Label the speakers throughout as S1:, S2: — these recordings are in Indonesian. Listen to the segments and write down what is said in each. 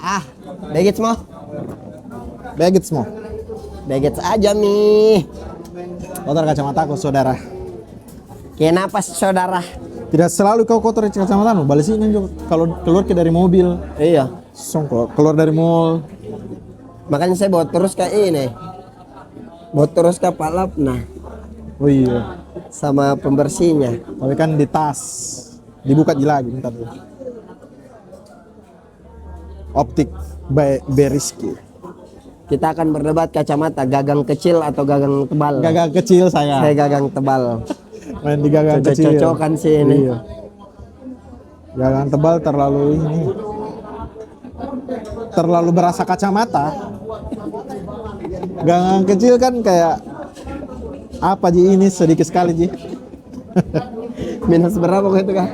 S1: Ah, begits mo?
S2: Begits mo.
S1: Begits aja mi.
S2: Kotor kacamataku, saudara.
S1: Kenapa saudara?
S2: Tidak selalu kau kotor kacamatamu. Balik sini juga kalau keluar ke dari mobil.
S1: Iya.
S2: Songkok keluar dari mall.
S1: Makanya saya bawa terus ke ini. Bawa terus ke Palapna
S2: Oh iya.
S1: sama pembersihnya.
S2: Tapi kan di tas. Dibuka lagi bentar dulu. Optik by Beriski.
S1: Kita akan berdebat kacamata gagang kecil atau gagang tebal.
S2: Gagang kecil saya.
S1: Saya gagang tebal.
S2: Main di gagang kecil.
S1: Cocok-cocokan sih ini.
S2: Iya. Gagang tebal terlalu ini. Terlalu berasa kacamata. Gagang kecil kan kayak apa Ji, ini sedikit sekali Ji.
S1: Minus berapa kok itu kah?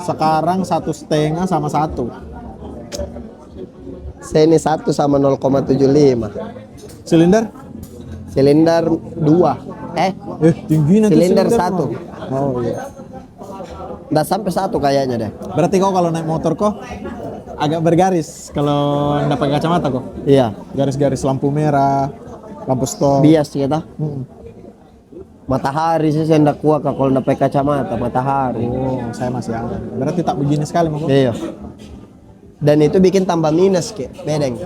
S2: Sekarang 1,5 sama 1.
S1: Saya ini 1 sama 0,75.
S2: Silinder?
S1: Silinder 2.
S2: Tinggi nanti
S1: Silinder
S2: silinder
S1: 1.
S2: Oh iya.
S1: Nggak sampai 1 kayaknya deh.
S2: Berarti kau kalau naik motor kok agak bergaris kalau nggak pakai kacamata kok.
S1: Iya.
S2: Garis-garis lampu merah, lampu stop.
S1: Bias kita.
S2: Hmm.
S1: Matahari sih saya nggak kuat Kak, kalau nggak pakai kacamata matahari.
S2: Oh, saya masih aman. Berarti tak begini sekali mau.
S1: Iya. Dan itu bikin tambah minus kayak bedeng.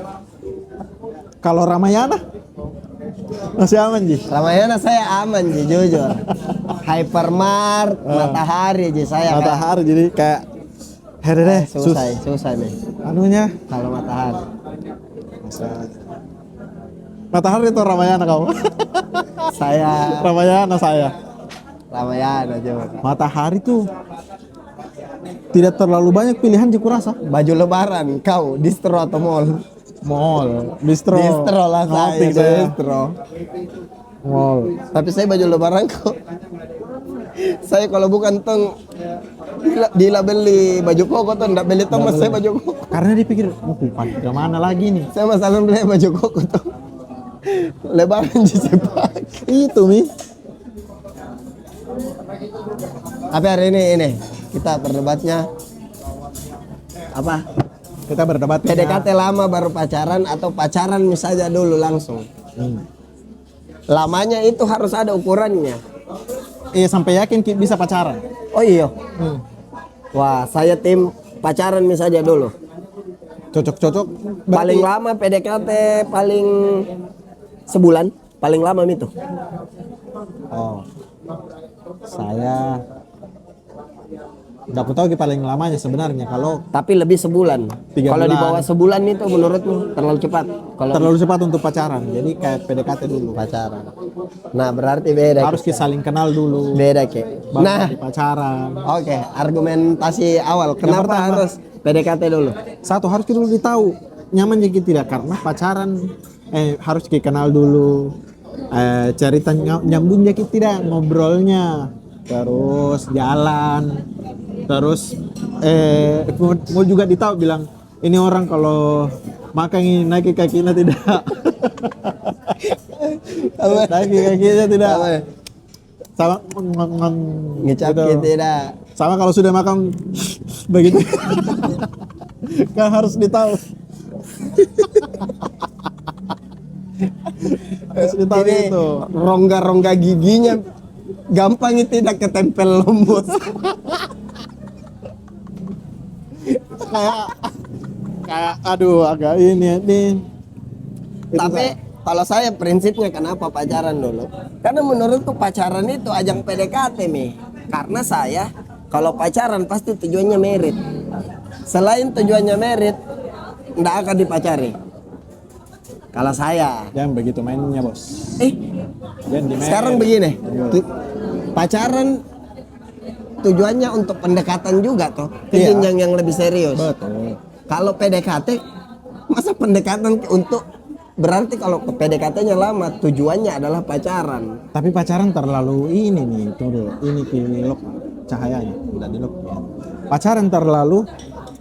S2: Kalau Ramayana masih aman Ji.
S1: Ramayana saya aman Ji, jujur. Hypermart, matahari Ji saya.
S2: Matahari jadi kayak here deh.
S1: Susah nih.
S2: Anunya
S1: Kalau matahari.
S2: Matahari itu Ramayana kau.
S1: Saya
S2: Ramayana saya.
S1: Ramayana coba.
S2: Matahari tuh tidak terlalu banyak pilihan Ji kurasa.
S1: Baju lebaran kau distro atau mall?
S2: Mall, distro.
S1: Distro lah
S2: Ngopi
S1: saya, distro.
S2: Mall.
S1: Tapi saya baju lebaran kok. Saya kalau bukan tong bila beli baju koko tuh enggak beli tong, mas saya baju koko.
S2: Karena dipikir, mau kupan ke mana lagi nih?
S1: Saya masalah beli baju koko tuh. Lebaran sih saya pakai.
S2: Itu Mi.
S1: Tapi hari ini kita berdebatnya apa?
S2: Kita berdebat
S1: PDKT lama baru pacaran atau pacaran misalnya dulu langsung. Lamanya itu harus ada ukurannya.
S2: Iya, sampai yakin bisa pacaran.
S1: Oh iya. Wah, saya tim pacaran misalnya dulu.
S2: Cocok-cocok.
S1: Paling lama PDKT paling sebulan, paling lama itu.
S2: Oh. Saya nggak tahu paling lamanya sebenarnya kalau
S1: Tapi lebih sebulan.
S2: 3
S1: Kalau di
S2: bulan.
S1: bawah sebulan itu menurutmu terlalu cepat? Kalau
S2: terlalu cepat untuk pacaran. Jadi kayak PDKT dulu.
S1: pacaran. Nah, berarti beda.
S2: Harus saling kenal dulu.
S1: Beda Ki.
S2: Baru
S1: Nah,
S2: di pacaran.
S1: oke, argumentasi awal. Kenapa
S2: pertama.
S1: harus PDKT dulu?
S2: Satu, harus kita dulu tahu nyaman jadi tidak, karena pacaran harus kita kenal dulu. Cerita nyambung jadi tidak, ngobrolnya, terus jalan, terus mau juga ditahu bilang ini orang kalau makan ini naik kakinya tidak. Naik kakinya tidak. Sama
S1: Ngecap
S2: gitu.
S1: tidak.
S2: Sama kalau sudah makan begitu. Kan harus ditahu. Harus ditahu
S1: Ini
S2: itu.
S1: rongga-rongga giginya gampang tidak ketempel lembut.
S2: kayak aduh agak ini.
S1: Tapi kalau saya prinsipnya kenapa pacaran dulu? Karena menurutku pacaran itu ajang PDKT Mi. Karena saya kalau pacaran pasti tujuannya merit. Selain tujuannya merit, nggak akan dipacari. Kalau saya.
S2: Jangan begitu mainnya bos. Jangan dimain.
S1: Sekarang begini, pacaran tujuannya untuk pendekatan juga toh, ke
S2: Iya.
S1: jenjang yang lebih serius.
S2: Betul.
S1: Kalau PDKT, masa pendekatan untuk berarti kalau ke PDKT-nya lama, tujuannya adalah pacaran.
S2: Tapi pacaran terlalu ini nih, tuh ini lock cahayanya, udah di lock ya. Pacaran terlalu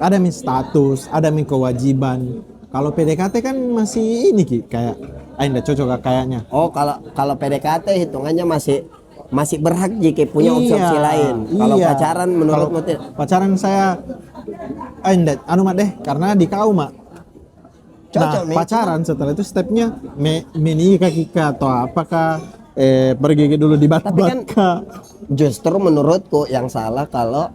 S2: ada mi status, ada mi kewajiban. Kalau PDKT kan masih ini Ki, kayak enggak cocok kayaknya.
S1: Oh, kalau PDKT hitungannya masih berhak jika punya opsi lain. Kalau pacaran menurutmu tidak?
S2: Pacaran saya Enggak, anu mak deh, karena di kau mak.
S1: Cocok,
S2: Nah,
S1: Mi.
S2: pacaran setelah itu stepnya menikah kika atau apakah pergi dulu di
S1: Tapi kan
S2: baka.
S1: justru menurutku yang salah kalau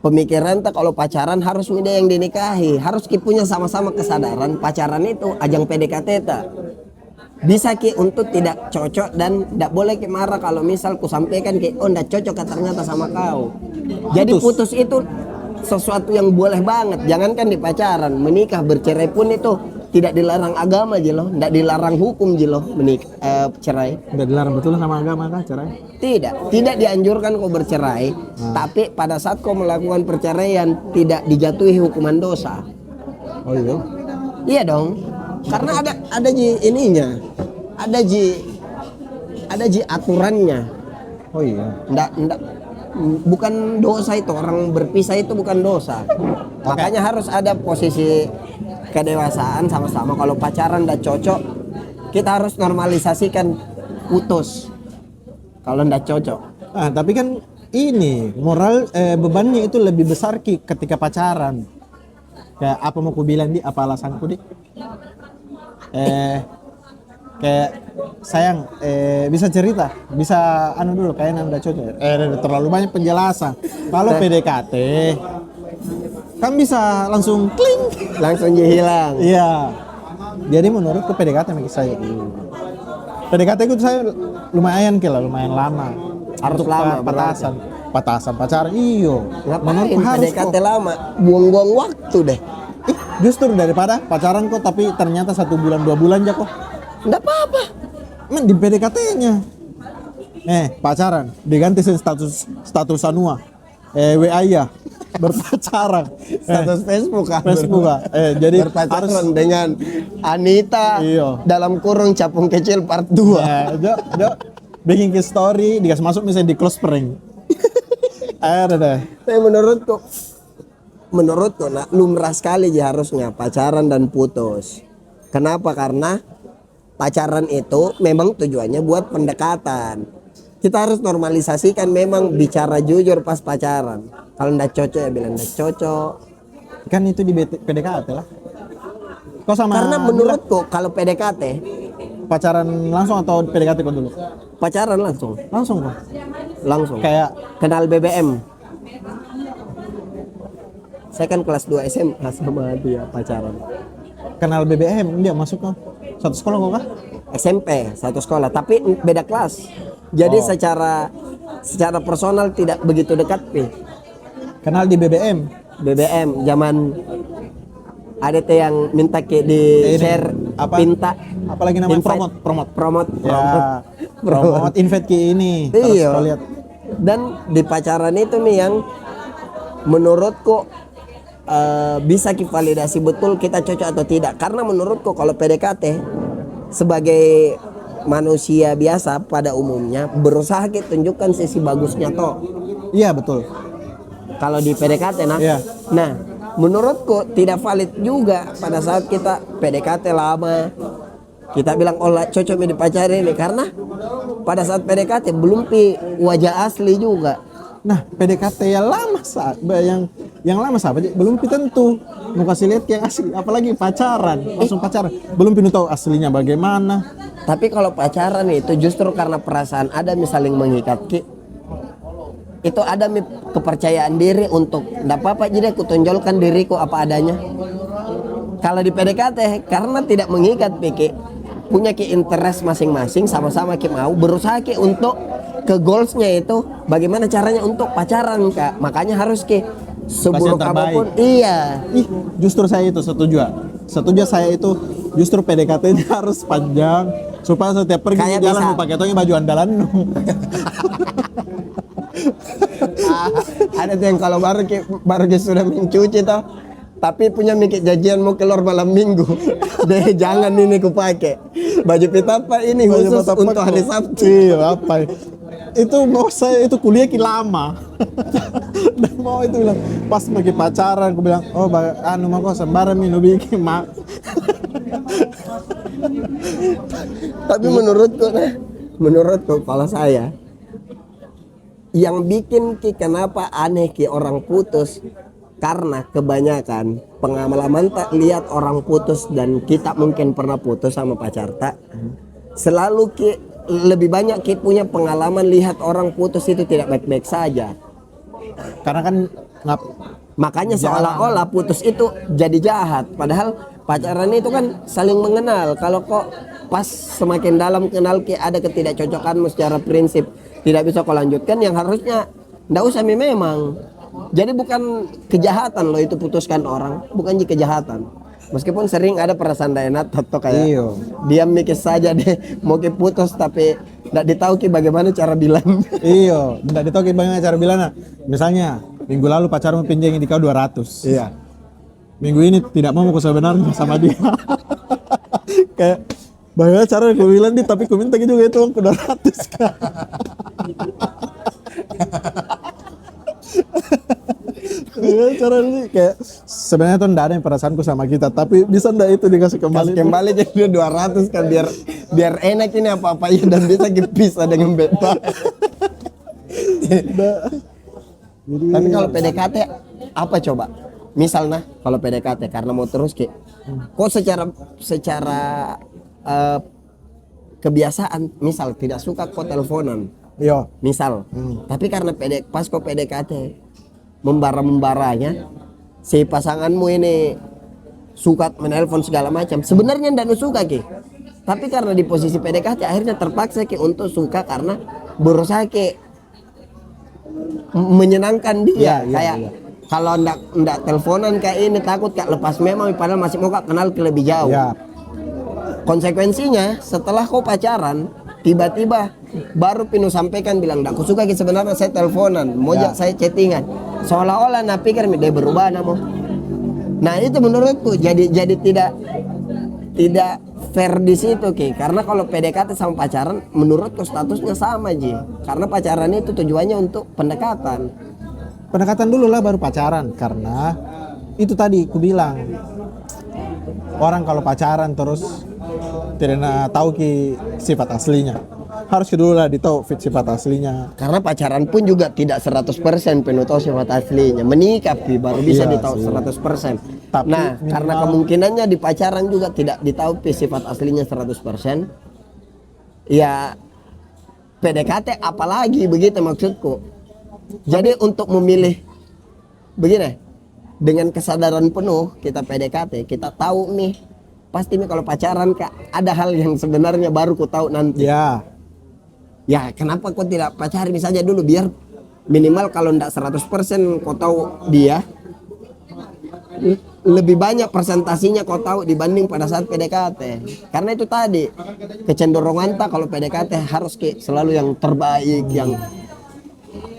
S1: pemikiran tak kalau pacaran harus mida yang dinikahi, harus ki punya sama-sama kesadaran pacaran itu ajang PDKT tak. Bisa ki untuk tidak cocok dan tidak boleh ki marah kalau misal ku sampaikan ki oh tidak cocok ternyata sama kau. Jadi putus itu sesuatu yang boleh banget. Jangankan di pacaran, menikah bercerai pun itu tidak dilarang agama je loh, tidak dilarang hukum je loh cerai.
S2: Enggak dilarang betul sama agama kah cerai?
S1: Tidak dianjurkan kau bercerai, tapi pada saat kau melakukan perceraian tidak dijatuhi hukuman dosa.
S2: Oh iya.
S1: Iya dong, karena ada ji ininya, ada ji aturannya.
S2: Oh iya.
S1: Ndak, bukan dosa itu, orang berpisah itu bukan dosa. Makanya harus ada posisi kedewasaan sama-sama. Kalau pacaran ndak cocok, kita harus normalisasikan putus. Kalau ndak cocok.
S2: Tapi kan ini moral bebannya itu lebih besar ketika pacaran. Kayak apa mau ku bilang apa alasanku kayak sayang bisa cerita, bisa anu dulu kayak nanda cocok. Terlalu banyak penjelasan. Kalau PDKT kan bisa langsung kling,
S1: Langsung dia hilang.
S2: iya. Jadi menurutku PDKT bagi saya. PDKT itu saya lumayan lama.
S1: Harus
S2: Untuk
S1: lama,
S2: patasan pacaran. Iyo.
S1: Ngapain
S2: harus
S1: PDKT lama? Buang-buang waktu deh.
S2: Justru daripada pacaran kok tapi ternyata 1 bulan 2 bulan aja kok.
S1: Nggak apa-apa.
S2: Men di PDKT-nya. Pacaran diganti status anua. WA ya berpacaran.
S1: Status Facebook kan.
S2: Facebook ah. Jadi
S1: Berpacaran dengan Anita.
S2: Iya.
S1: Dalam kurung capung kecil part 2.
S2: Bikin ke story dikasih masuk misalnya di close prank. Ada deh.
S1: Tapi menurutku nah, lumrah sekali ya harusnya pacaran dan putus. Kenapa? Karena pacaran itu memang tujuannya buat pendekatan. Kita harus normalisasikan memang bicara jujur pas pacaran. Kalau ndak cocok ya bilang ndak cocok.
S2: Kan itu di PDKT lah. Kok sama
S1: Karena menurutku kalau PDKT
S2: pacaran langsung atau PDKT kok dulu?
S1: pacaran langsung.
S2: Langsung.
S1: Kayak kenal BBM. Saya kan kelas 2 SMA sama dia pacaran.
S2: Kenal BBM dia masuk kok. Satu sekolah kok kah?
S1: SMP satu sekolah tapi beda kelas. Jadi secara personal tidak begitu dekat nih.
S2: Kenal di BBM.
S1: BBM zaman ada teh yang minta ke di share pinta
S2: apalagi namanya
S1: invite. promote
S2: Ya, promote invite ke ini. Terus
S1: Iya.
S2: kau lihat.
S1: Dan di pacaran itu nih yang menurutku bisa validasi betul kita cocok atau tidak. Karena menurutku kalau PDKT sebagai manusia biasa pada umumnya berusaha kita tunjukkan sisi bagusnya toh.
S2: Iya betul.
S1: Kalau di PDKT
S2: Iya.
S1: nah menurutku tidak valid juga pada saat kita PDKT lama kita bilang oh cocok di pacar ini karena pada saat PDKT belum wajah asli juga.
S2: Nah PDKT yang lama yang lama sahabat belum tentu mau kasih lihat yang asli, apalagi pacaran langsung pacaran belum tahu aslinya bagaimana.
S1: Tapi kalau pacaran itu justru karena perasaan ada saling mengikat itu ada kepercayaan diri untuk enggak apa-apa jadi aku tonjolkan diriku apa adanya. Kalau di PDKT karena tidak mengikat punya interest masing-masing sama-sama mau berusaha untuk ke goalsnya itu bagaimana caranya untuk pacaran Kak. Makanya harus seburuk apapun iya.
S2: Justru saya itu setuju saya itu justru PDKT-nya harus panjang supaya setiap pergi
S1: Kayak
S2: jalan
S1: bisa.
S2: mau pakai tonya baju andalan.
S1: Ada tuh yang kalau baru dia sudah mencuci toh tapi punya mikir janjian mau keluar malam minggu deh jangan ini ku pakai baju pitapa ini khusus untuk hari Sabtu.
S2: Iya apa itu mau saya itu kuliah lama dan mau itu bilang pas lagi pacaran aku bilang oh anu mah kok sembarang minum bikin mak.
S1: Tapi menurutku kalau saya yang bikin kenapa aneh orang putus Karena kebanyakan pengalaman tak lihat orang putus dan kita mungkin pernah putus sama pacar tak. Selalu lebih banyak kita punya pengalaman lihat orang putus itu tidak baik-baik saja.
S2: Karena kan
S1: Makanya seolah-olah putus itu jadi jahat. Padahal pacaran itu kan saling mengenal. Kalau kok pas semakin dalam kenal ada ketidakcocokanmu secara prinsip tidak bisa kau lanjutkan, yang harusnya ndak usah memang. Jadi bukan kejahatan loh itu putuskan orang, bukan kejahatan. Meskipun sering ada perasaan tidak enak atau kayak diam mikir saja deh mau putus tapi ndak ditahu bagaimana cara bilang.
S2: Iya, ndak ditahu bagaimana cara bilang. Misalnya minggu lalu pacarmu pinjam di kau 200. Iya. Minggu ini tidak mau sebenarnya sama dia. Kayak bagaimana cara gue bilang nih tapi gue minta juga itu uang 200. Cara ini kayak sebenarnya tuh ndak ada yang perasaanku sama kita, tapi bisa ndak itu dikasih kembali?
S1: Kembali jadi 200 kan biar enak ini apa-apa ya dan bisa dipisah dengan beta. Tapi kalau PDKT apa coba? Misalnya kalau PDKT karena mau terus kok secara kebiasaan misal tidak suka kok teleponan.
S2: Iya.
S1: Misal. Tapi karena pas kok PDKT membara-membaranya si pasanganmu ini suka menelpon segala macam. Sebenarnya ndak suka tapi karena di posisi PDKT akhirnya terpaksa untuk suka karena berusaha menyenangkan dia. Kayak kalau ndak teleponan kayak ini takut lepas memang padahal masih mau kenal lebih jauh. Konsekuensinya setelah kau pacaran tiba-tiba baru Pino sampaikan bilang ndak suka sebenarnya saya teleponan mau saya chattingan seolah-olah pikir dia berubah namo. Nah itu menurutku jadi tidak fair di situ karena kalau PDKT sama pacaran menurutku statusnya sama karena pacaran itu tujuannya untuk pendekatan
S2: dulu lah baru pacaran. Karena itu tadi ku bilang orang kalau pacaran terus tidak tahu sifat aslinya, harus dulu lah ditahu sifat aslinya.
S1: Karena pacaran pun juga tidak 100% penuh tahu sifat aslinya. Menikah baru bisa ditahu 100%. Tapi nah, karena kemungkinannya di pacaran juga tidak ditahu sifat aslinya 100%. Ya PDKT apalagi begitu maksudku. Jadi untuk memilih begini, dengan kesadaran penuh kita PDKT, kita tahu nih pasti nih kalau pacaran ada hal yang sebenarnya baru ku tahu nanti. Ya kenapa kau tidak pacarin saja dulu biar minimal kalau ndak 100% kau tahu dia lebih banyak presentasinya kau tahu dibanding pada saat PDKT. Karena itu tadi kecenderungan kalau PDKT harus selalu yang terbaik yang.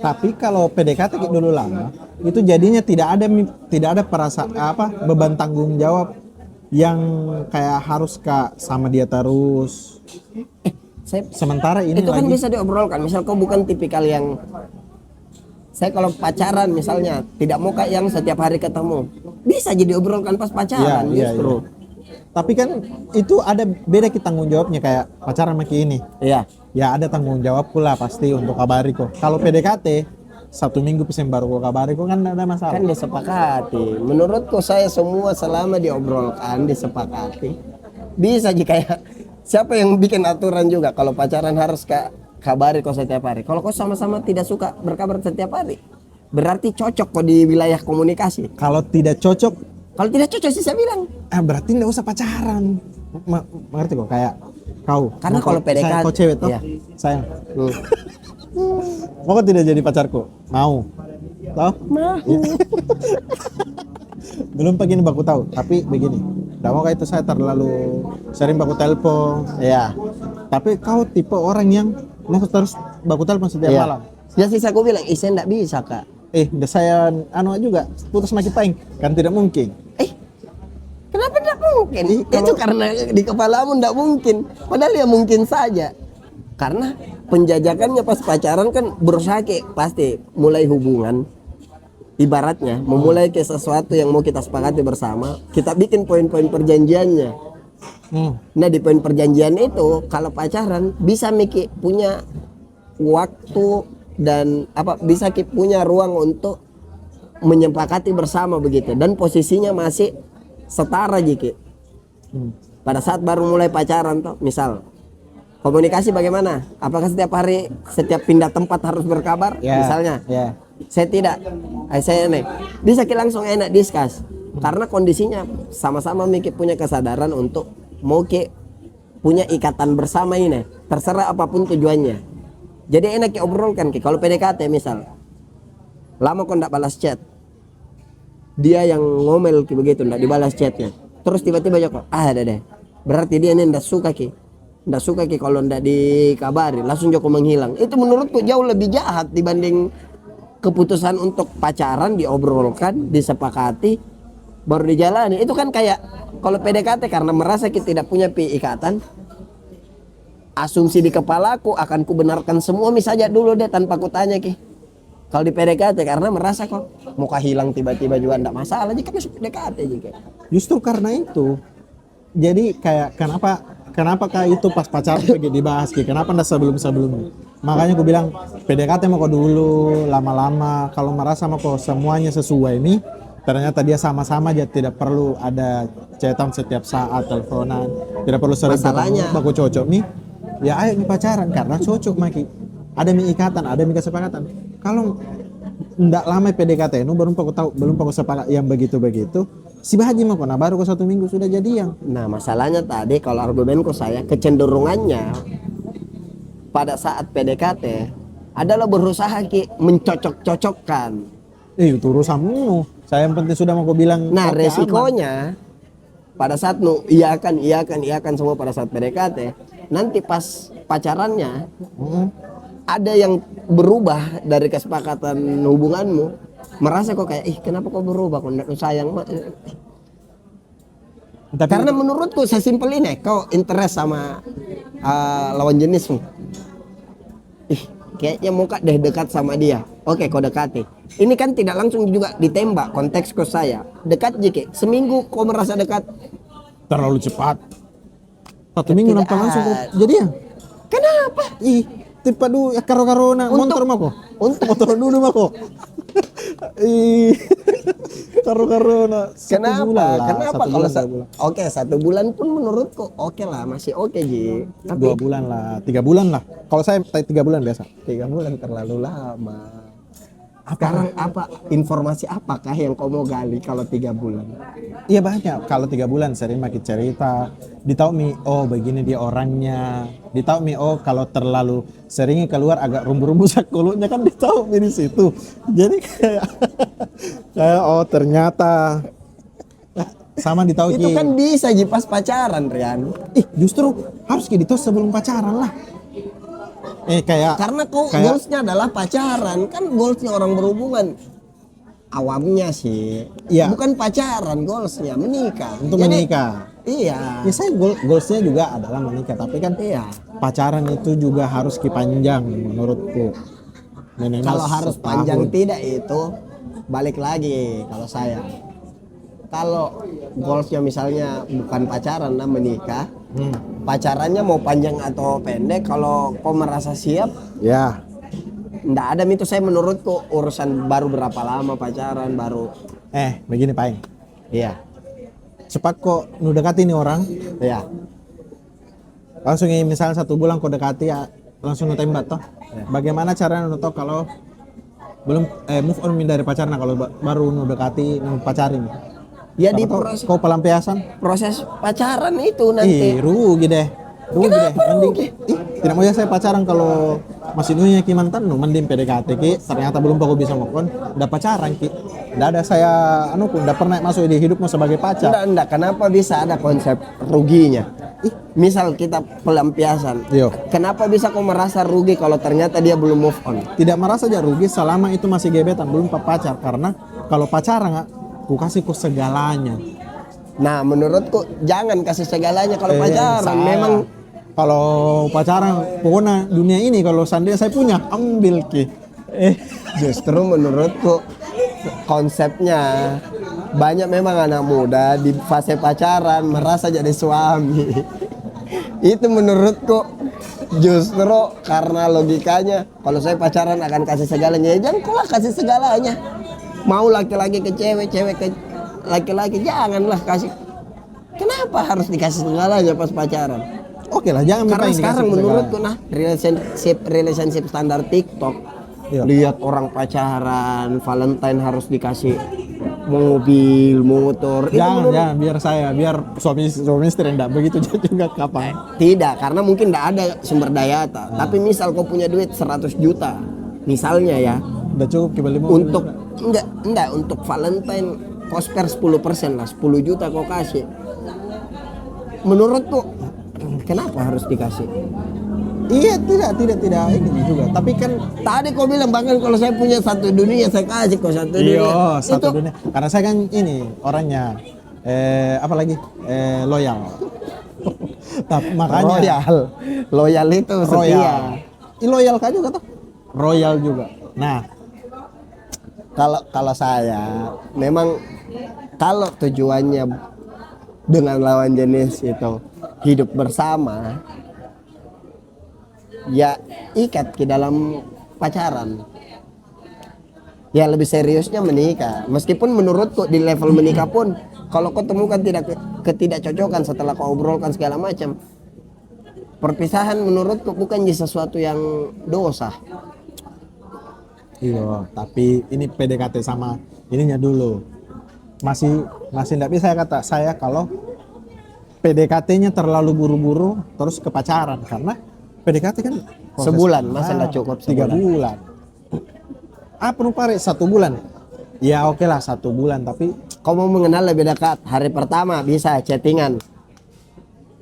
S2: Tapi kalau PDKT dulu lama itu jadinya tidak ada perasaan beban tanggung jawab yang kayak harus sama dia terus. Sementara ini
S1: itu kan bisa diobrolkan. Misal kau bukan tipikal yang saya kalau pacaran misalnya tidak mau yang setiap hari ketemu, bisa jadi obrolkan pas pacaran justru.
S2: Tapi kan itu ada beda tanggung jawabnya kayak pacaran sama ini. Ya ada tanggung jawab pula pasti untuk kabari kok. Kalau PDKT 1 minggu pesen baru kau kabari kok kan tidak ada masalah. Kan
S1: disepakati. Menurutku saya semua selama diobrolkan disepakati. Bisa kayak siapa yang bikin aturan juga kalau pacaran harus kabari kau setiap hari. Kalau kau sama-sama tidak suka berkabar setiap hari, berarti cocok kok di wilayah komunikasi.
S2: Kalau tidak cocok
S1: sih saya bilang.
S2: Berarti tidak usah pacaran. Mengerti kok kayak kau.
S1: Karena kalau PDKT
S2: kau cewek toh, sayang. Mau tidak jadi pacarku? Mau. Tahu?
S1: Mau.
S2: Belum begini baku tahu, tapi begini. Tidak mau itu saya terlalu sering baku telepon. Tapi kau tipe orang yang mau terus baku telepon setiap malam.
S1: Ya sih aku bilang, saya tidak bisa kak.
S2: Saya juga putus makin paling kan tidak mungkin.
S1: Kenapa tidak mungkin? Itu karena di kepalamu tidak mungkin. Padahal ya mungkin saja. Karena penjajakannya pas pacaran kan berusaha pasti mulai hubungan. Ibaratnya memulai sesuatu yang mau kita sepakati bersama, kita bikin poin-poin perjanjiannya. Nah di poin perjanjian itu kalau pacaran bisa punya waktu dan bisa punya ruang untuk menyepakati bersama begitu dan posisinya masih setara Jiki. Pada saat baru mulai pacaran tuh, misal komunikasi bagaimana? Apakah setiap hari, setiap pindah tempat harus berkabar? Misalnya, saya tidak, saya nih, bisa langsung enak diskus karena kondisinya sama-sama mikir punya kesadaran untuk mau punya ikatan bersama ini, terserah apapun tujuannya. Jadi enak obrolkan kalau PDKT misal, lama kok ndak balas chat, dia yang ngomel begitu, ndak dibalas chatnya. Terus tiba-tiba kok, ada deh. Berarti dia ini ndak suka kalau ndak dikabari, langsung Joko menghilang. Itu menurutku jauh lebih jahat dibanding keputusan untuk pacaran diobrolkan, disepakati, baru dijalani. Itu kan kayak kalau PDKT karena merasa kita tidak punya ikatan, asumsi di kepalaku akan kubenarkan semua saja dulu deh tanpa kutanya Kalau di PDKT karena merasa kok muka hilang tiba-tiba juga enggak masalah jika masuk PDKT juga.
S2: Justru karena itu. Jadi kayak kenapa kayak itu pas pacaran lagi dibahas kenapa enggak sebelumnya. Makanya aku bilang PDKT mau kok dulu lama-lama kalau merasa mau kok semuanya sesuai nih. Ternyata dia sama-sama aja tidak perlu ada chatan setiap saat, teleponan, tidak perlu sering
S1: masalahnya
S2: aku cocok nih. Ya ayo nih pacaran karena cocok maki. Ada ikatan, ada kesepakatan. Kalau ndak lama PDKT itu belum aku sepakat yang begitu-begitu. Si Bahaji mah kok baru kok 1 minggu sudah jadian.
S1: Nah, masalahnya tadi kalau argumenku saya kecenderungannya pada saat PDKT adalah berusaha mencocok-cocokkan.
S2: Itu urusanmu. Saya yang penting sudah mau aku bilang.
S1: Nah, resikonya pada saat iyakan semua pada saat PDKT, nanti pas pacarannya ada yang berubah dari kesepakatan hubunganmu, merasa kok kayak kenapa kok berubah, kok enggak sayang tapi, karena menurutku sesimpel ini kau interest sama lawan jenismu, kayaknya mau deh dekat sama dia, oke kau dekati. Ini kan tidak langsung juga ditembak, konteksku saya dekat jika seminggu kau merasa dekat
S2: terlalu cepat. 1 minggu nampak langsung jadian.
S1: Kenapa?
S2: Tipe dulu ya karo-karona motor mako. Untuk motor dulu mako. Karo-karona.
S1: Kenapa kalau 1 bulan pun menurutku oke lah, masih oke Ji.
S2: Tapi 2 bulan lah, 3 bulan lah. Kalau saya 3 bulan biasa.
S1: 3 bulan terlalu lama. Sekarang informasi apakah yang kau mau gali kalau 3 bulan?
S2: Iya banyak. Kalau 3 bulan sering makin cerita. Ditahu begini dia orangnya. Ditahu kalau terlalu seringnya keluar agak rumbu-rumbu sakulutnya kan ditahu di situ. Jadi kayak ternyata sama ditahu
S1: itu kan bisa pas pacaran Rian.
S2: Justru harus ditahu sebelum pacaran lah.
S1: Karena goalsnya adalah pacaran, kan goalsnya orang berhubungan awamnya sih, bukan pacaran, goalsnya menikah.
S2: Untuk menikah.
S1: Iya.
S2: Ya saya goalsnya juga adalah menikah, tapi kan pacaran itu juga harus panjang menurutku.
S1: Kalau harus panjang tidak itu balik lagi kalau saya. Kalau goalsnya misalnya bukan pacaran, menikah. Pacarannya mau panjang atau pendek, kalau kau merasa siap, ndak ada itu saya menurutku urusan baru berapa lama pacaran baru.
S2: Begini Pak.
S1: Iya.
S2: Cepat kok nu dekati nih orang.
S1: Iya.
S2: Langsung misalnya 1 bulan kau dekati langsung nu tembak toh. Bagaimana caranya nu tahu kalau belum move on dari pacarnya kalau baru nu dekati nu pacarin? Ya di proses kau pelampiasan
S1: proses pacaran itu nanti.
S2: Rugi deh. Mending tidak mau saya pacaran kalau masih nunya mantan mending PDKT ternyata belum aku bisa move on, udah pacaran Nggak ada saya nggak pernah masuk di hidupmu sebagai pacar.
S1: Nggak. Kenapa bisa ada konsep ruginya? Misal kita pelampiasan. Kenapa bisa kau merasa rugi kalau ternyata dia belum move on?
S2: Tidak merasa aja rugi selama itu masih gebetan, belum pacar. Karena kalau pacaran ku kasih segalanya.
S1: Nah, menurutku jangan kasih segalanya kalau pacaran. Memang
S2: kalau pacaran pokoknya dunia ini kalau seandainya saya punya ambil
S1: justru menurutku konsepnya banyak memang anak muda di fase pacaran merasa jadi suami. Itu menurutku justru karena logikanya kalau saya pacaran akan kasih segalanya, jangan kau kasih segalanya. Mau laki-laki ke cewek, cewek ke laki-laki, janganlah kasih. Kenapa harus dikasih segalanya pas pacaran?
S2: Oke lah, jangan
S1: Karena
S2: minta
S1: sekarang
S2: dikasih
S1: menurutku nah relationship standar TikTok.
S2: Iya.
S1: Lihat orang pacaran, Valentine harus dikasih mobil, motor. Itu
S2: Jangan,
S1: menurut-
S2: jangan, biar suami istri enggak begitu juga kapan.
S1: Tidak, karena mungkin tidak ada sumber daya. Tapi misal kau punya duit 100 juta, misalnya ya,
S2: Udah cukup kembali mobil.
S1: untuk enggak untuk Valentine kau spare 10% lah, 10 juta kau kasih. Menurutku kenapa harus dikasih?
S2: Iya, tidak ini juga. Tapi kan
S1: Tadi kau bilang bahkan kalau saya punya satu dunia saya kasih kau satu dunia.
S2: iya, satu
S1: Itu
S2: dunia. Karena saya kan ini orangnya apa lagi? Loyal. Tapi makanya
S1: loyal itu setia.
S2: royal. Loyal kan juga tuh. Royal juga. Nah,
S1: Kalau saya memang kalau tujuannya dengan lawan jenis itu hidup bersama, ya ikat ke dalam pacaran. Ya lebih seriusnya menikah. Meskipun menurutku di level menikah pun kalau kau temukan ketidakcocokan setelah kau obrolkan segala macam, perpisahan menurutku bukan jadi sesuatu yang dosa.
S2: iya, tapi ini PDKT sama ininya dulu. Masih enggak bisa saya kalau PDKT-nya terlalu buru-buru terus ke pacaran karena PDKT kan proses
S1: Sebulan, masa nggak cukup
S2: 3
S1: sebulan?
S2: bulan. Perlu pare 1 bulan. Ya oke lah 1 bulan tapi
S1: Kau mau mengenal lebih dekat, hari pertama bisa chattingan.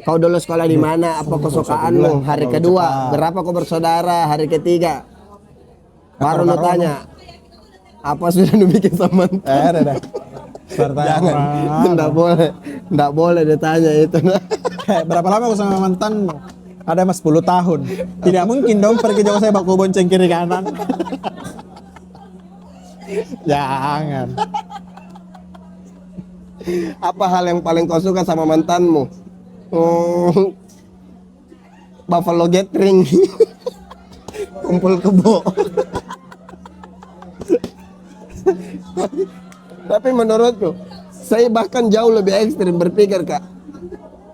S1: Kau dulu sekolah di mana? Apa kesukaanmu? Hari
S2: terlalu
S1: kedua,
S2: cepat.
S1: berapa kau bersaudara? Hari ketiga, baru lu tanya, apa sudah lu bikin sama mantan?
S2: dah.
S1: Jangan, enggak boleh ditanya itu.
S2: Kayak berapa lama aku sama mantan? Ada mas 10 tahun. Tidak mungkin dong pergi jauh saya baku bonceng kiri kanan. Jangan.
S1: Apa hal yang paling kau suka sama mantanmu? Buffalo gathering, kumpul kebo. Tapi menurutku, saya bahkan jauh lebih ekstrim berpikir kak.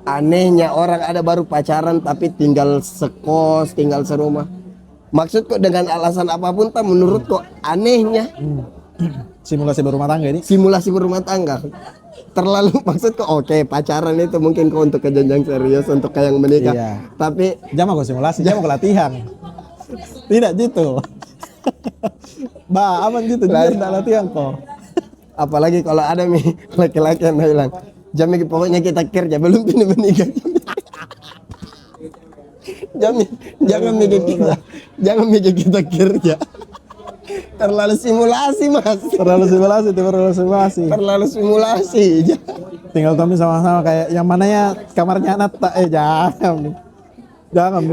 S1: Anehnya orang ada baru pacaran tapi tinggal sekos, tinggal serumah. Maksudku dengan alasan apapun, tak menurutku anehnya
S2: Simulasi berumah tangga ini.
S1: simulasi berumah tangga. Terlalu maksudku oke, pacaran itu mungkin kau untuk ke jenjang serius, untuk ke yang menikah.
S2: Iya.
S1: Tapi
S2: Jangan aku simulasi, jangan aku latihan. Tidak gitu. Aman gitu, biar tidak latihan kok.
S1: apalagi kalau ada laki-laki yang bilang, Jami pokoknya kita kerja belum pini menikah. Jangan mikir kita kerja. Terlalu simulasi mas.
S2: Terlalu simulasi.
S1: Terlalu simulasi.
S2: Tinggal Tommy sama-sama kayak yang mana ya kamarnya anak tak jangan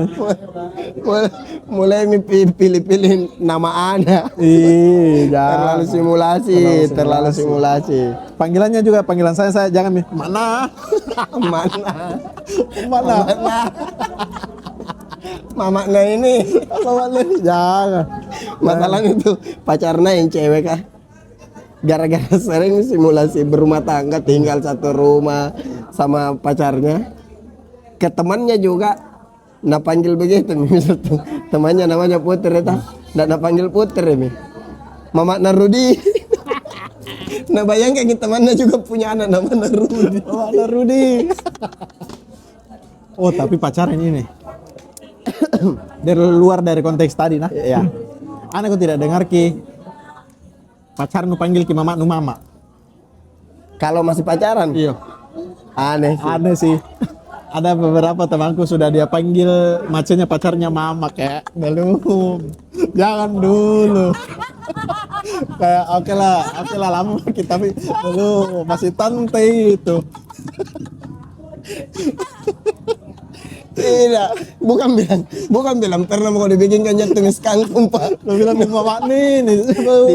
S1: Mulai pilih-pilih nama anak.
S2: jangan.
S1: Terlalu simulasi.
S2: Panggilannya juga panggilan saya jangan mana
S1: Mana? Mamaknya ini.
S2: jangan.
S1: Masalahnya itu pacarnya yang cewek kah? Gara-gara sering simulasi berumah tangga, tinggal satu rumah sama pacarnya. Ke temannya juga nak panggil begitu, misal temannya namanya Putri itu, nak panggil Putri nih. Mama Narudi. Nah bayangkan temannya juga punya anak namanya Rudi.
S2: Rudi. Oh tapi pacaran ini dari luar dari konteks tadi nah.
S1: Ya.
S2: Aku tidak dengar ki pacar nu panggil ki mama nu mama.
S1: Kalau masih pacaran,
S2: Iya.
S1: aneh sih.
S2: Aneh sih. Ada beberapa temanku sudah dia panggil macenya pacarnya mama kayak belum. Jangan dulu. Kayak oke lah lama kita tapi belum masih tante itu.
S1: Tidak, bukan bilang pernah mau dibikinkan jantung kangkung pak.
S2: Lu bilang mama nih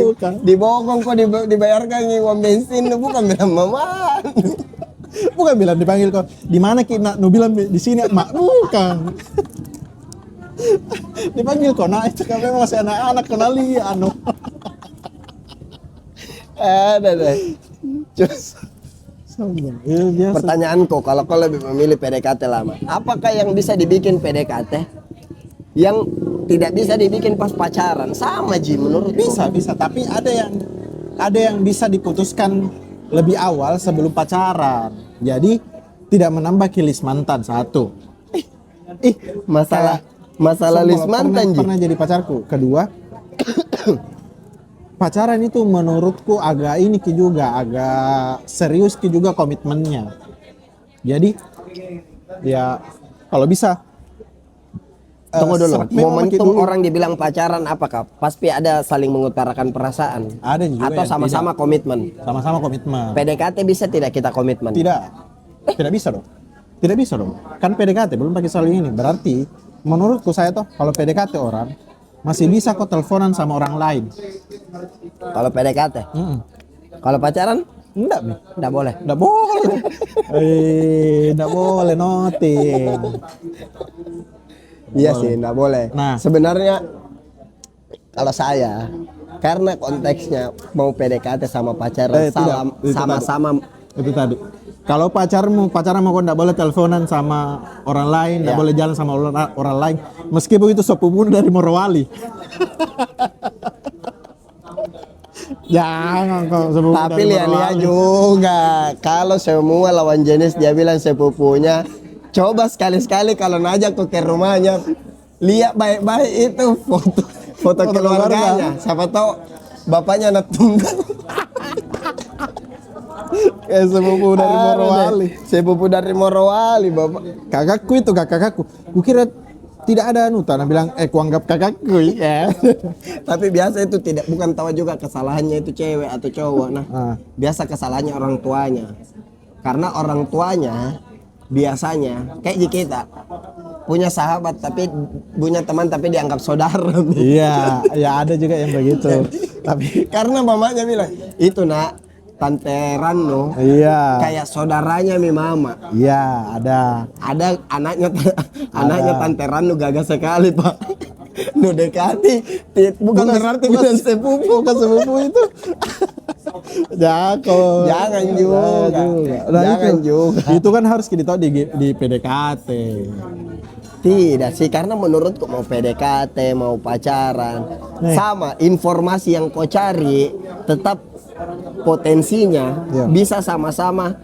S2: bukan.
S1: Dibokong kok dibayarkan uang bensin, bukan bilang mama.
S2: Bukan bilang dipanggil kok. Di mana kita nu bilang di sini mak bukan. Dipanggil kok nah itu kan memang masih anak-anak kenali anu.
S1: Ada deh. Cus.
S2: Sombong. Iya, biasa.
S1: Pertanyaanku, kalau kau lebih memilih PDKT lama, apakah yang bisa dibikin PDKT yang tidak bisa dibikin pas pacaran? Sama Ji menurut
S2: Bisa, tapi ada yang bisa diputuskan lebih awal sebelum pacaran. Jadi tidak menambah kilis mantan satu.
S1: masalah
S2: Sombong,
S1: list mantan Ji.
S2: pernah jadi pacarku. Kedua, pacaran itu menurutku agak serius juga komitmennya. Jadi ya kalau bisa
S1: Tunggu dulu,
S2: serak memang makin
S1: momentum
S2: dulu.
S1: orang dibilang pacaran apakah? Pasti ada saling mengutarakan perasaan.
S2: Ada juga
S1: Atau
S2: yang
S1: sama-sama komitmen.
S2: sama-sama komitmen.
S1: PDKT bisa tidak kita komitmen?
S2: Tidak bisa dong. Tidak bisa dong. Kan PDKT belum pakai saling ini. Berarti menurutku saya toh kalau PDKT orang masih bisa kok teleponan sama orang lain.
S1: Kalau PDKT.
S2: Mm-mm.
S1: Kalau pacaran?
S2: Enggak, Mi.
S1: Enggak boleh.
S2: Enggak boleh. Enggak boleh noting.
S1: Iya sih, enggak boleh.
S2: Nah.
S1: Sebenarnya kalau saya karena konteksnya mau PDKT sama pacaran
S2: Tidak. Itu
S1: sama-sama
S2: Itu tadi. Kalau pacaran mau kok enggak boleh teleponan sama orang lain, enggak
S1: Ya.
S2: boleh jalan sama orang lain. Meskipun itu sepupu dari Morowali. Jangan kok sepupu
S1: tapi
S2: dari
S1: lihat-lihat
S2: Morowali.
S1: juga kalau semua lawan jenis dia bilang sepupunya, coba sekali-sekali kalau ngajak ke rumahnya lihat baik-baik itu foto keluarganya, siapa tahu bapaknya anak tunggal.
S2: Sepupu dari Morowali.
S1: Sepupu dari Morowali, bapak.
S2: Kakakku. Kukira tidak ada nutan bilang kuanggap kakakku ya.
S1: Tapi biasa itu bukan tahu juga kesalahannya itu cewek atau cowok. Nah, biasa kesalahannya orang tuanya. Karena orang tuanya biasanya kayak di kita punya sahabat tapi punya teman tapi dianggap saudara.
S2: Iya, ya ada juga yang begitu.
S1: Tapi karena mamanya bilang, "Itu nak, Tante Rano
S2: Iya.
S1: kayak saudaranya mi mama."
S2: Iya, ada.
S1: Ada anaknya Tante Rano gagah sekali, Pak. Nu dekati, bukan berarti bukan sepupu.
S2: Bukan sepupu itu.
S1: Jangan juga.
S2: Nah,
S1: Jangan juga.
S2: Itu kan harus kita tahu di PDKT.
S1: Tidak sih, karena menurutku mau PDKT, mau pacaran, sama informasi yang kau cari tetap potensinya bisa sama-sama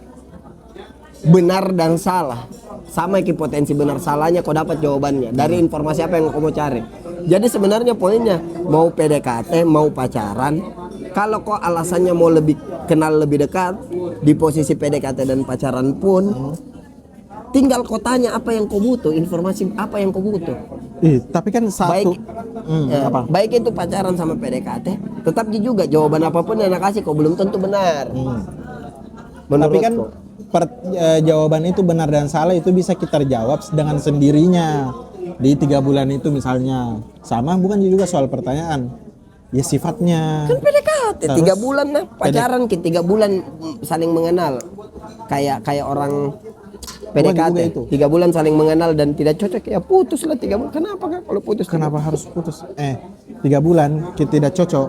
S1: benar dan salah. Sama ki potensi benar salahnya kau dapat jawabannya dari informasi apa yang kau mau cari. Jadi sebenarnya poinnya mau PDKT, mau pacaran, kalau kau alasannya mau lebih kenal lebih dekat di posisi PDKT dan pacaran pun tinggal kau tanya apa yang kau butuh, informasi apa yang kau butuh.
S2: Tapi kan satu
S1: Baik itu pacaran sama PDKT, tetap juga jawaban apapun yang nak kasih kau belum tentu benar.
S2: Tapi kan jawaban itu benar dan salah itu bisa kita jawab dengan sendirinya di 3 bulan itu misalnya. Sama bukan juga soal pertanyaan. Ya sifatnya.
S1: Kan PDKT 3 bulan nah, pacaran 3 bulan saling mengenal. Kayak orang PDKT 3 bulan saling mengenal dan tidak cocok ya putuslah 3 bulan. Kenapa kan kalau putus?
S2: Kenapa harus putus? 3 bulan kita tidak cocok.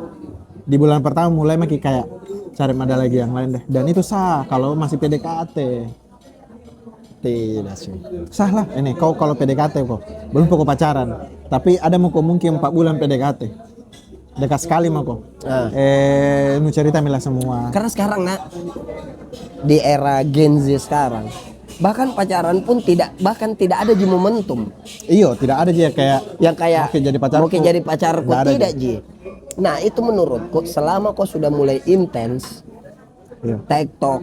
S2: Di bulan pertama mulai makin kayak cari ada lagi yang lain deh. Dan itu sah kalau masih PDKT.
S1: Tidak sih.
S2: Sah lah. Ini kau kalau PDKT kok belum pokok pacaran. Tapi ada mau kau mungkin 4 bulan PDKT. Dekat sekali mau kok. Nu cerita milah semua.
S1: Karena sekarang nak di era Gen Z sekarang bahkan pacaran pun tidak ada di momentum.
S2: Iyo, tidak ada dia kayak
S1: Oke jadi pacarku tidak Ji. Nah itu menurutku selama kau sudah mulai intens TikTok,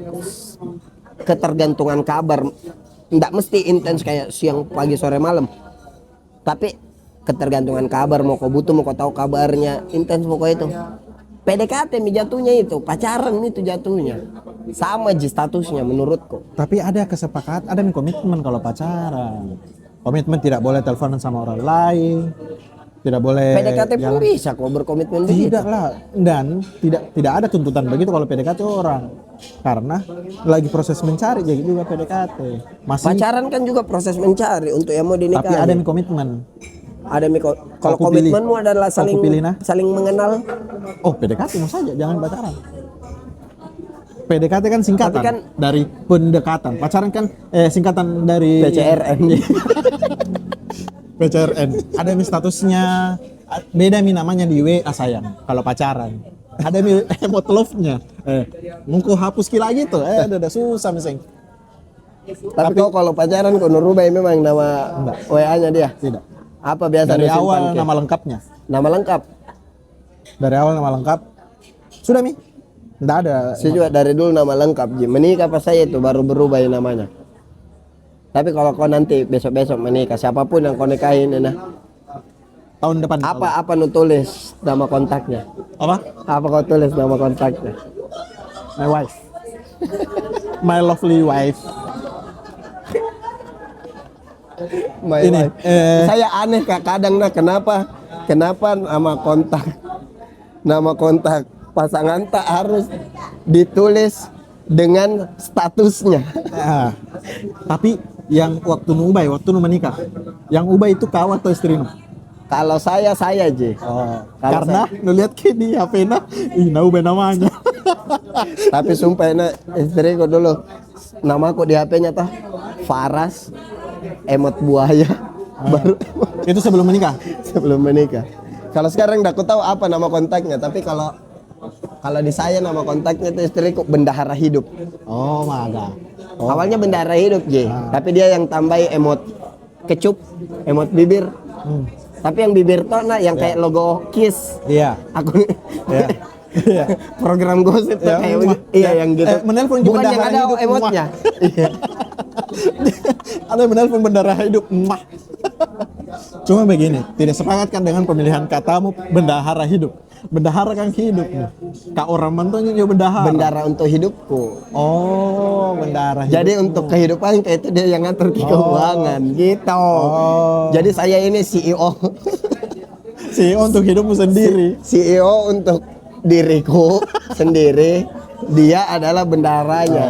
S1: ketergantungan kabar, tidak mesti intens kayak siang pagi sore malam, tapi ketergantungan kabar, mau kau butuh mau kau tahu kabarnya intens pokok itu. PDKT jatuhnya itu, pacaran itu jatuhnya sama Ji statusnya menurutku.
S2: Tapi ada kesepakatan, ada komitmen kalau pacaran. Komitmen tidak boleh teleponan sama orang lain, tidak boleh.
S1: PDKT pun bisa kok berkomitmen begitu.
S2: Tidak lah, dan tidak ada tuntutan begitu kalau PDKT orang. Karena lagi proses mencari jadi juga PDKT.
S1: Pacaran kan juga proses mencari untuk yang mau dinikahi.
S2: Tapi ada komitmen.
S1: Ada kalau komitmenmu adalah saling mengenal.
S2: Oh PDKT mau saja, jangan pacaran. PDKT kan singkatan
S1: Tapi kan-
S2: dari pendekatan. Pacaran kan singkatan dari
S1: PCRN.
S2: PCRN. Ada mi statusnya, beda mi namanya di WA sayang. Kalau pacaran, ada mi emot love-nya. Mau kau hapus ki lagi tuh, ada susah miseng.
S1: Tapi kau kalau pacaran kau nurubah memang nama WA-nya dia.
S2: Tidak.
S1: Apa biasa
S2: Dari
S1: disimpan
S2: awal
S1: ke?
S2: nama lengkapnya.
S1: Nama lengkap.
S2: Dari awal nama lengkap. Sudah mi? Tidak ada.
S1: Saya juga dari dulu nama lengkap Ji. Menikah pas saya itu baru berubah ya namanya. Tapi kalau kau nanti besok-besok menikah, siapapun yang kau nikahin, nah,
S2: Tahun depan.
S1: apa nu tulis nama kontaknya?
S2: Apa?
S1: Apa kau tulis nama kontaknya?
S2: My wife. My lovely wife.
S1: My
S2: Ini,
S1: wife. Saya aneh Kak kadang kenapa nama kontak pasangan tak harus ditulis dengan statusnya.
S2: Ah, tapi yang waktu nu menikah, yang ubah itu kau atau istrimu?
S1: Kalau saya Ji.
S2: Oh,
S1: Kalau
S2: karena nu lihat ke di HP-na, ubah namanya.
S1: Tapi sumpah istriku dulu namaku di HP-nya tuh Faras emot buaya baru
S2: Itu sebelum menikah.
S1: sebelum menikah. Kalau sekarang aku tahu apa nama kontaknya, tapi kalau di saya nama kontaknya itu istriku bendahara hidup.
S2: Oh, maga. Oh.
S1: Awalnya bendahara hidup tapi dia yang tambahi emot kecup, emot bibir. Tapi yang bibir tuh yang kayak logo Kiss.
S2: Iya.
S1: Aku
S2: Iya. Iya.
S1: program gosip tuh
S2: Yang
S1: kayak
S2: emak.
S1: iya yang gitu.
S2: Menelpon
S1: bukan yang
S2: bendahara
S1: ada
S2: hidup,
S1: emotnya. Iya.
S2: Ada yang menelpon bendahara hidup, mah. Cuma begini, tidak sepakat kan dengan pemilihan katamu bendahara hidup. Bendahara kan hidup nih. Kak orang mantunya juga bendahara.
S1: Bendara untuk hidupku.
S2: Oh, bendahara hidup.
S1: Jadi untuk kehidupan kayak itu dia yang ngatur keuangan gitu.
S2: Oh.
S1: Jadi saya ini CEO.
S2: CEO untuk hidupmu sendiri.
S1: CEO untuk diriku sendiri. Dia adalah bendaharanya.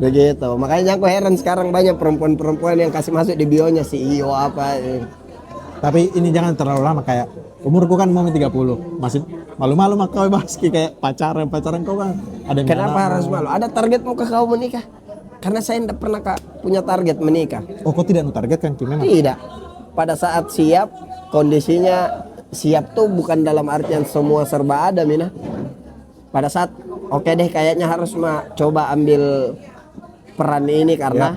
S1: Begitu. Makanya aku heran sekarang banyak perempuan-perempuan yang kasih masuk di bionya CEO apa.
S2: Tapi ini jangan terlalu lama, kayak umurku kan mau 30. Masih malu-malu mah kau bahas kayak pacaran kau kan. Ada yang
S1: Kenapa
S2: anak.
S1: harus malu? Ada targetmu ke kau menikah? Karena saya tidak pernah punya target menikah.
S2: Oh, kau tidak targetkan Ki memang.
S1: Tidak. Pada saat siap, kondisinya siap tuh bukan dalam artian semua serba ada, Mina. Pada saat oke deh kayaknya harus coba ambil peran ini karena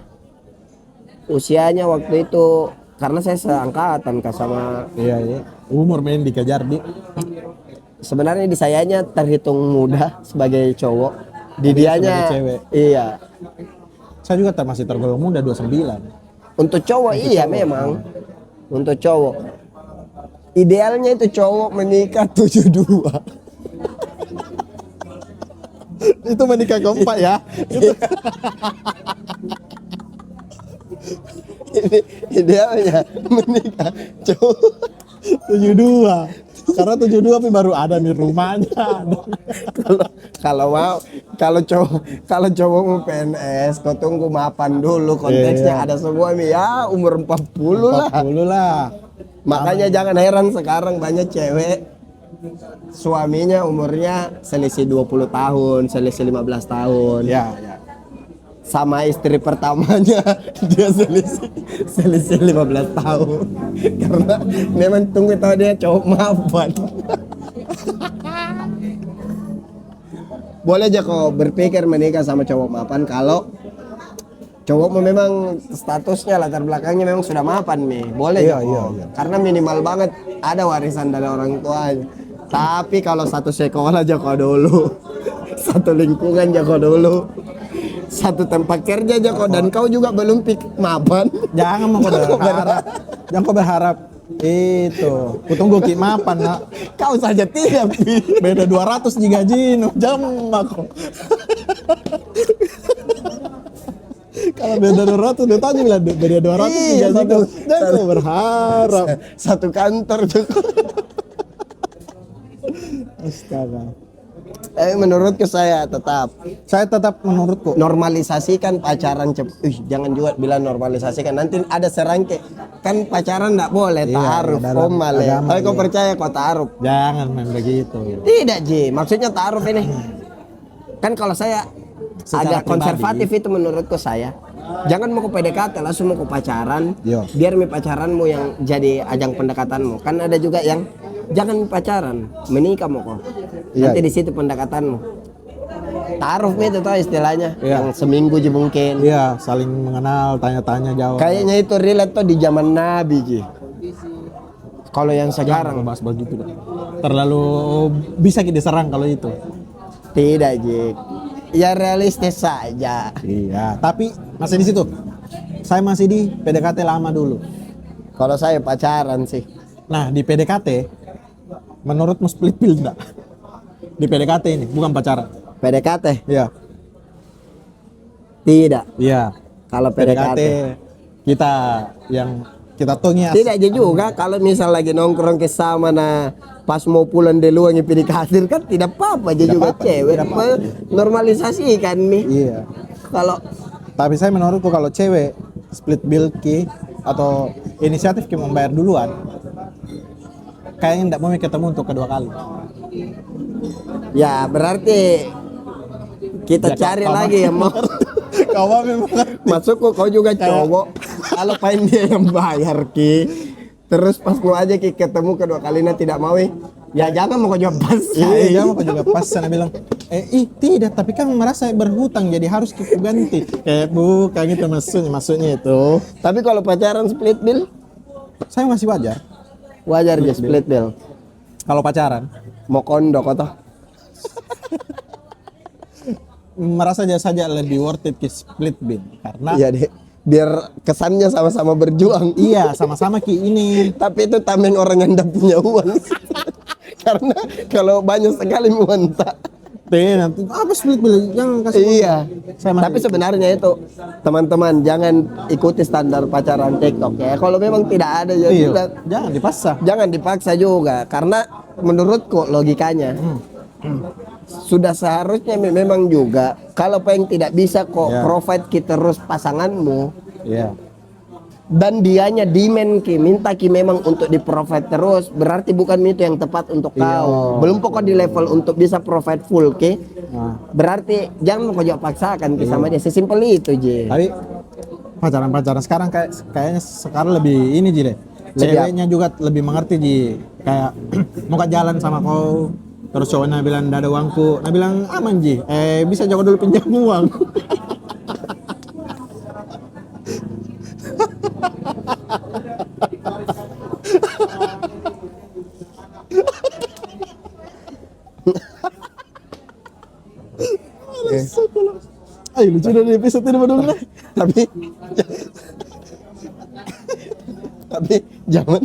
S1: usianya waktu itu karena saya seangkatan sama
S2: Iya. Umur main dikejar di.
S1: sebenarnya di sayanya terhitung muda sebagai cowok, di dianya
S2: sebagai cewek.
S1: iya.
S2: Saya juga masih tergolong muda 29.
S1: Untuk cowok iya memang. Untuk cowok. Idealnya itu cowok menikah 72.
S2: Itu menikah keempat ya.
S1: Ini idealnya menikah cowok
S2: 72. Karena 72 tapi baru ada di rumahnya.
S1: kalau cowok mau PNS kau tunggu mapan dulu konteksnya ada semua ya umur 40 lah.
S2: 40 lah.
S1: Makanya jangan heran sekarang banyak cewek suaminya umurnya selisih 20 tahun, selisih 15 tahun.
S2: Ya.
S1: Sama istri pertamanya dia selisih 15 tahun. Karena memang tunggu tahu dia cowok mapan. Boleh aja kok berpikir menikah sama cowok mapan kalau cowok memang statusnya latar belakangnya memang sudah mapan nih. Boleh
S2: Iya,
S1: aja kok.
S2: iya.
S1: Karena minimal banget ada warisan dari orang tuanya. Tapi kalau satu sekolah aja kok dulu. Satu lingkungan aja kok dulu. Satu tempat kerja aja kok dan kau juga belum mapan.
S2: Jangan mau berharap. Jangan kau berharap itu. Kutunggu Ki mapan nak.
S1: Kau saja tidak.
S2: Beda 200 di gaji no jam aku. Kalau beda 200 dia tanya bilang beda 200 di
S1: Iya,
S2: gaji
S1: satu-
S2: kau. Jangan kau berharap.
S1: Satu kantor juga.
S2: Astaga.
S1: Menurutku saya tetap
S2: Menurutku
S1: normalisasikan pacaran jangan juga bilang normalisasikan nanti ada serangkai kan pacaran enggak boleh
S2: Iya,
S1: taaruf
S2: dalam
S1: omal ya.
S2: agama,
S1: Tapi kau
S2: iya.
S1: percaya kau taaruf?
S2: jangan main begitu.
S1: Tidak Ji, maksudnya taaruf ini. Kan kalau saya
S2: Secara
S1: agak konservatif itu menurutku saya. Jangan mau ke PDKT langsung mau ke pacaran.
S2: Yo.
S1: Biar pacaranmu yang jadi ajang pendekatanmu. Kan ada juga yang jangan pacaran, menikah mau kok.
S2: Iya.
S1: Nanti di situ pendekatanmu. Taruh itu tuh istilahnya.
S2: Iya.
S1: Yang seminggu aja mungkin.
S2: Iya, saling mengenal, tanya-tanya jawab.
S1: Kayaknya itu relate tuh di zaman Nabi Ji. Kalau yang sekarang
S2: bahas begitu dah. Terlalu bisa kita serang kalau itu.
S1: tidak Ji. Ya realistis saja.
S2: Iya, tapi masih di situ. Saya masih di PDKT lama dulu.
S1: Kalau saya pacaran sih.
S2: Nah, di PDKT menurutmu split bill enggak? Di PDKT ini, bukan pacaran.
S1: PDKT?
S2: Iya.
S1: Tidak.
S2: Iya.
S1: Kalau
S2: PDKT
S1: PDKT.
S2: kita yang kita tunggu
S1: Tidak aja juga kalau misal lagi nongkrong ke sama nah pas mau pulang duluan yang PDKT kan tidak apa-apa aja juga
S2: apa-apa,
S1: cewek.
S2: tidak apa-apa.
S1: Normalisasi kan nih.
S2: Iya.
S1: Kalau
S2: Tapi saya menurutku kalau cewek split bill ki atau inisiatif ki membayar duluan, kayaknya tidak mau ketemu untuk kedua kali.
S1: ya berarti kita
S2: Ya,
S1: cari
S2: kau-
S1: lagi yang mau.
S2: Kau mau memang
S1: Masukku kau juga cowok. Kalau pengen dia yang bayar ki. Terus pas mau aja ki ketemu kedua kalinya tidak mau ya jangan mau kau jawab pas.
S2: iya, mau juga pas sana bilang, tidak, tapi kan merasa berhutang jadi harus kita ganti. Bukan itu maksudnya itu.
S1: Tapi kalau pacaran split bill
S2: Saya masih wajar
S1: wajar aja split bill.
S2: kalau pacaran.
S1: Mau kondok atau
S2: Merasa saja lebih worth it ke split bill karena
S1: iya deh. Biar kesannya sama-sama berjuang.
S2: iya sama-sama ki ini.
S1: Tapi itu tameng orang yang tidak punya uang. Karena kalau banyak sekali muanta.
S2: Nanti apa split bill yang kasih uang?
S1: Iya.
S2: Saya masih-
S1: Tapi sebenarnya itu teman-teman jangan ikuti standar pacaran TikTok ya. Kalau memang tidak ada ya
S2: Iya,
S1: sudah.
S2: jangan dipaksa.
S1: Jangan dipaksa juga karena menurutku logikanya sudah seharusnya memang juga kalau pengen tidak bisa kok
S2: Ya.
S1: provide kita terus pasanganmu
S2: Iya.
S1: dan dianya demand ki minta ki memang untuk di provide terus berarti bukan itu yang tepat untuk
S2: Iya.
S1: kau belum pokok di level untuk bisa provide full ki
S2: Nah,
S1: berarti jangan kau jauh paksakan ki sama dia sesimpel itu je.
S2: tapi pacaran sekarang kayaknya sekarang lebih ini ji deh.
S1: Lebih
S2: Ceweknya juga lebih mengerti ji. Kayak mau ke jalan sama kau terus cowoknya bilang nggak ada uangku, nah bilang aman ji. Bisa jago dulu pinjam uang. Ayo lucu dari episode ini dulu deh.
S1: tapi tapi jangan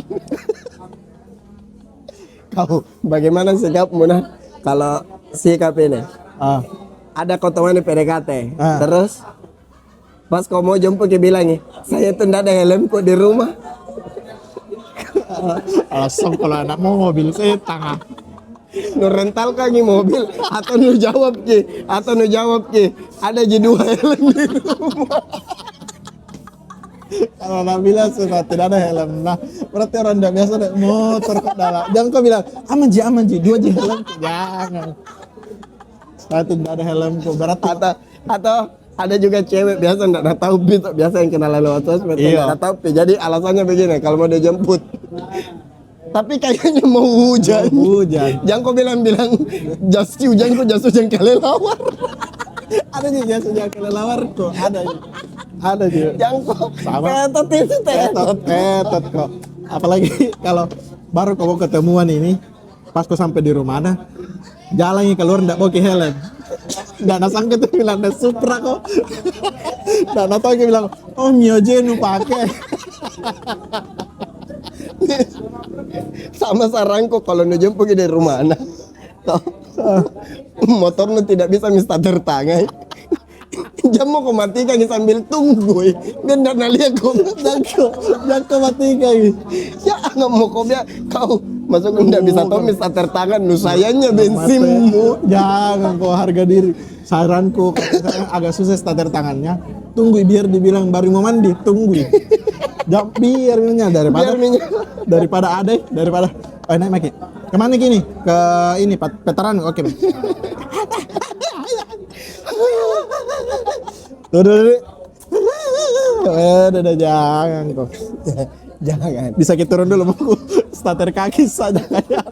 S1: kau bagaimana sikapmu nah kalau sikap ini
S2: Ah,
S1: ada kau teman di PDKT
S2: Ah.
S1: terus pas kau mau jemput dia bilang saya tuh ndak ada helm kok di rumah
S2: alasan kalau anak mau mobil saya tangah.
S1: nu rental kan di mobil atau nu jawab ki ada je 2 helm di rumah.
S2: Kalau anak bilang sudah tidak ada helm, nah berarti orang tidak biasa naik motor kok dalam. Jangan kau bilang aman ji 2 ji helm. Jangan. Satu tidak ada helm kok berarti.
S1: Atau ada juga cewek biasa nggak tahu biasa yang kenal lewat sosmed
S2: Iya.
S1: nggak tahu jadi alasannya begini kalau mau dia jemput tapi kayaknya mau hujan.
S2: Hujan.
S1: Jangan kau bilang jas hujan kok jas hujan kelelawar.
S2: Ada ji biasa jangan kelelawar kok. Ada ji.
S1: Jangan kau
S2: Sama.
S1: tetot itu
S2: Tetot kok. Apalagi kalau baru kau mau ketemuan ini, pas kau sampai di rumah ada jalannya keluar ndak pakai helm. Ndak nasang kita bilang ada Supra kok. Ndak tahu kita bilang oh Mio Genu pakai.
S1: sama sarangku kalau nu jemput dari rumah anak motor nu tidak bisa starter tangan jam mau kau matikan sambil tunggu biar ndak nalia kau
S2: Jangan kau matikan.
S1: ya nggak mau kau biar kau masuk ndak bisa tahu starter tangan nu sayangnya bensinmu.
S2: Jangan kau harga diri. Saranku kalau misalnya agak susah starter tangannya, tunggu biar dibilang baru mau mandi, tunggu. Jangan biar minyak
S1: Biar minyak.
S2: daripada naik Maki. Kemana gini? Ke ini veteran. Oke. Bang. Tuh. Udah jangan kok.
S1: Jangan.
S2: Bisa kita turun dulu mau starter kaki saja kayak.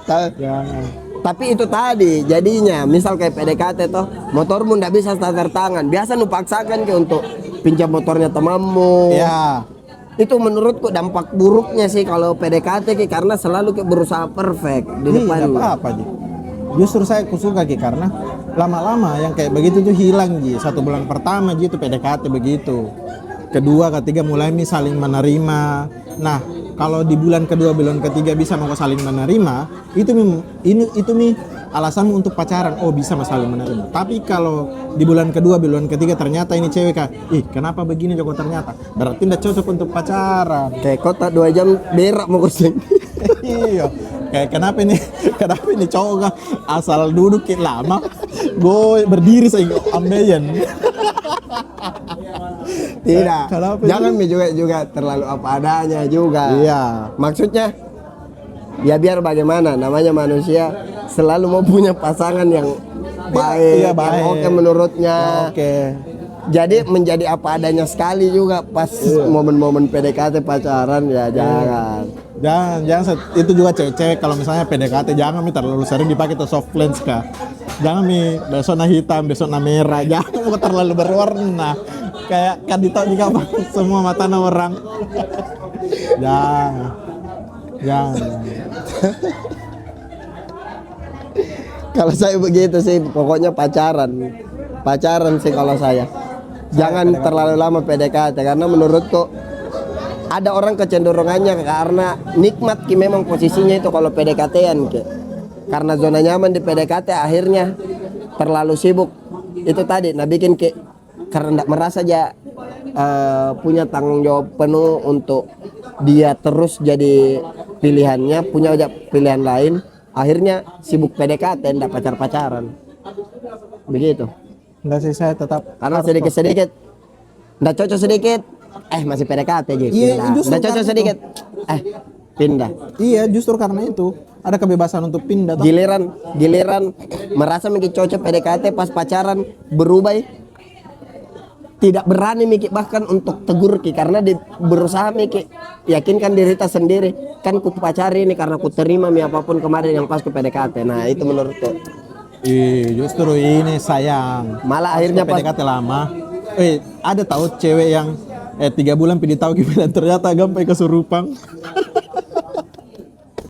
S1: Ta-
S2: Jangan.
S1: Tapi itu tadi jadinya misal kayak PDKT toh motormu ndak bisa starter tangan, biasa nu paksakan ke untuk pinjam motornya temanmu.
S2: Ya.
S1: Itu menurutku dampak buruknya sih kalau PDKT Ki, karena selalu kayak berusaha perfect di depan.
S2: Tidak apa-apa Ji. Justru saya suka Ki karena lama-lama yang kayak begitu tuh hilang Ji. 1 bulan pertama Ji itu PDKT begitu. Kedua, ketiga mulai nih saling menerima. Nah, kalau di bulan kedua, bulan ketiga bisa mau saling menerima, itu nih alasanmu untuk pacaran. Oh, bisa mau saling menerima. Tapi kalau di bulan kedua, bulan ketiga ternyata ini cewek kah, kenapa begini Joko ternyata? Berarti tidak cocok untuk pacaran.
S1: Kayak kota 2 jam berak mau kursing.
S2: Iya. Kayak kenapa ini cowok kah asal duduk lama, gue berdiri saya ambeien.
S1: Tidak.
S2: Kenapa
S1: Jangan juga terlalu apa adanya juga.
S2: Iya.
S1: Maksudnya ya biar bagaimana namanya manusia selalu mau punya pasangan yang baik,
S2: Iya, baik.
S1: yang oke menurutnya.
S2: Oke.
S1: Jadi menjadi apa adanya sekali juga pas momen-momen PDKT pacaran ya jangan.
S2: Jangan itu juga cewek-cewek kalau misalnya PDKT jangan terlalu sering dipakai tuh soft lens kah. Jangan besok hitam, besok merah. Jangan mau terlalu berwarna. Kayak kan ditahu juga apa semua mata orang. Jangan.
S1: Kalau saya begitu sih pokoknya pacaran sih kalau saya. Jangan terlalu lama PDKT karena menurutku ada orang kecenderungannya karena nikmat Ki memang posisinya itu kalau PDKT-an Ki. Karena zona nyaman di PDKT akhirnya terlalu sibuk. Itu tadi nah bikin Ki karena tidak merasa aja punya tanggung jawab penuh untuk dia terus jadi pilihannya, punya aja pilihan lain. Akhirnya sibuk PDKT tidak pacaran. Begitu.
S2: Enggak sih saya tetap
S1: Karena sedikit-sedikit nggak cocok sedikit masih PDKT gitu.
S2: Iya, justru
S1: Nggak cocok
S2: karena
S1: sedikit pindah.
S2: Iya, justru karena itu ada kebebasan untuk pindah.
S1: Giliran merasa mikir cocok PDKT pas pacaran berubah tidak berani mikir bahkan untuk tegur Ki karena berusaha mikir yakinkan diri kita sendiri kan ku pacari ini karena ku terima apapun kemarin yang pas ku PDKT. Nah itu menurutku
S2: Justru ini sayang.
S1: malah akhirnya pas
S2: PDKT lama. Ada tahu cewek yang 3 bulan pilih tahu gimana ternyata gampang kesurupan.